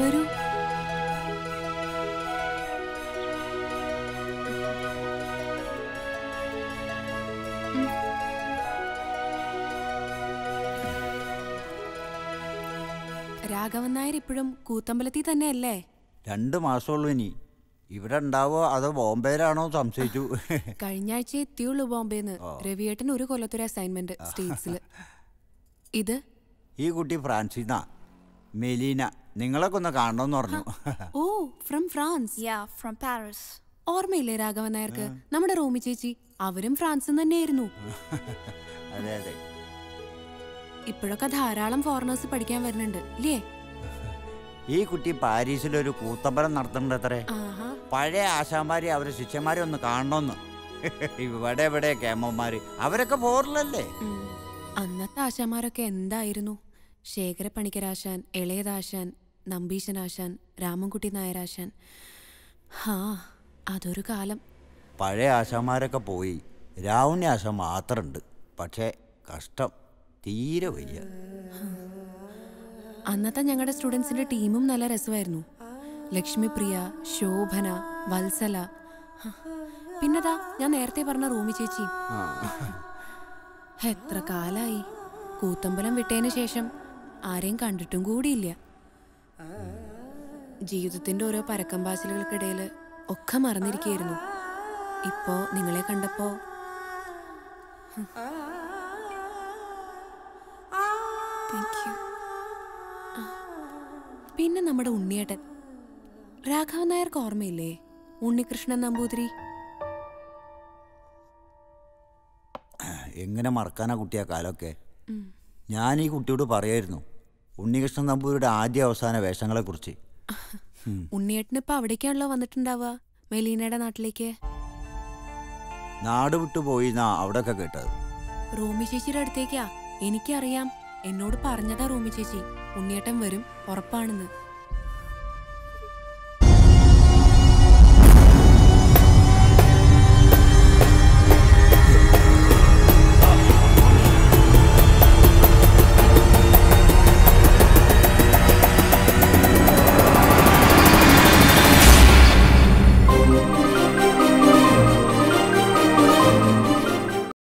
വരൂ. രാഘവൻ നായർ ഇപ്പോഴും കൂത്തമ്പലത്തിൽ തന്നെയല്ലേ? 2 മാസമുള്ളൂ ഇനി. ഇവിടെ ഉണ്ടാവോ അതോ ബോംബെയിലാണോ സംശയിച്ചു. കഴിഞ്ഞ ആഴ്ച എത്തിയുള്ളൂ ബോംബെന്ന്. രവിയേട്ടൻ ഒരു കൊല്ലത്തൊരു അസൈൻമെന്റ് സ്റ്റേറ്റ്സിൽ. ഇത് ഈ കുട്ടി ഫ്രാൻസിന, മെലീന. നിങ്ങളൊക്കെ ഒന്ന് കാണണമെന്ന് പറഞ്ഞു. ഓ, ഫ്രം ഫ്രാൻസ്. From Paris. ഓർമ്മയില്ലേ രാഘവൻ നായർക്ക്? നമ്മുടെ റോമി ചേച്ചി, അവരും ഫ്രാൻസിൽ തന്നെയായിരുന്നു. അതെ അതെ. ഇപ്പോഴൊക്കെ ധാരാളം ഫോറിനേഴ്സ് പഠിക്കാൻ വരുന്നുണ്ട് ഇല്ലേ? ഈ കുട്ടി പാരീസിലൊരു കൂത്തമ്പലം നടത്തുന്നുണ്ട് അത്രേ. പഴയ ആശാന്മാരെ അവരെ ശിഷ്യന്മാരെ ഒന്ന് കാണണമെന്ന്. ഇവിടെ കേമന്മാര് അവരൊക്കെ ഫോറിലല്ലേ. അന്നത്തെ ആശാന്മാരൊക്കെ എന്തായിരുന്നു? ശേഖര പണിക്കരാശാൻ, ഇളയതാശാൻ, നമ്പീശനാശാൻ, രാമൻകുട്ടി നായരാശാൻ. അതൊരു കാലം. പഴയ ആശാന്മാരൊക്കെ പോയി. രാവുണ്ണി ആശാൻ മാത്രമുണ്ട്. പക്ഷേ കഷ്ടം, തീരെ വയ്യ. അന്നത്തെ ഞങ്ങളുടെ സ്റ്റുഡൻസിന്റെ ടീമും നല്ല രസമായിരുന്നു. ലക്ഷ്മിപ്രിയ, ശോഭന, വത്സല, പിന്നെതാ ഞാൻ നേരത്തെ പറഞ്ഞ റൂമി ചേച്ചി. എത്ര കാലായി. കൂത്തമ്പലം വിട്ടതിന് ശേഷം ആരെയും കണ്ടിട്ടും കൂടിയില്ല. ജീവിതത്തിന്റെ ഓരോ പരക്കംപാച്ചിലുകൾക്കിടയിൽ ഒക്കെ മറന്നിരിക്കുകയായിരുന്നു. ഇപ്പോ നിങ്ങളെ കണ്ടപ്പോ പിന്നെ നമ്മുടെ ഉണ്ണിയേട്ടൻ, രാഘവൻ നായർക്ക് ഓർമ്മയില്ലേ? ഉണ്ണികൃഷ്ണൻ നമ്പൂതിരി. എങ്ങനെ മറക്കാനാ കുട്ടിയാ കാലമൊക്കെ. ഞാൻ ഈ കുട്ടിയോട് പറയായിരുന്നു ഉണ്ണികൃഷ്ണൻ നമ്പൂതിരിയുടെ ആദ്യ അവസാന വേഷങ്ങളെ കുറിച്ച്. ഉണ്ണിയേട്ടൻ ഇപ്പൊ അവിടേക്കാണല്ലോ വന്നിട്ടുണ്ടാവുക, മെലീനയുടെ നാട്ടിലേക്ക്. നാട് വിട്ടു പോയിന്നാ അവിടെയൊക്കെ കേട്ടത്. റോമി ചേച്ചിയുടെ അടുത്തേക്കാ. എനിക്കറിയാം, എന്നോട് പറഞ്ഞതാ റോമി ചേച്ചി. ഉണ്ണിയേട്ടൻ വരും, ഉറപ്പാണെന്ന്.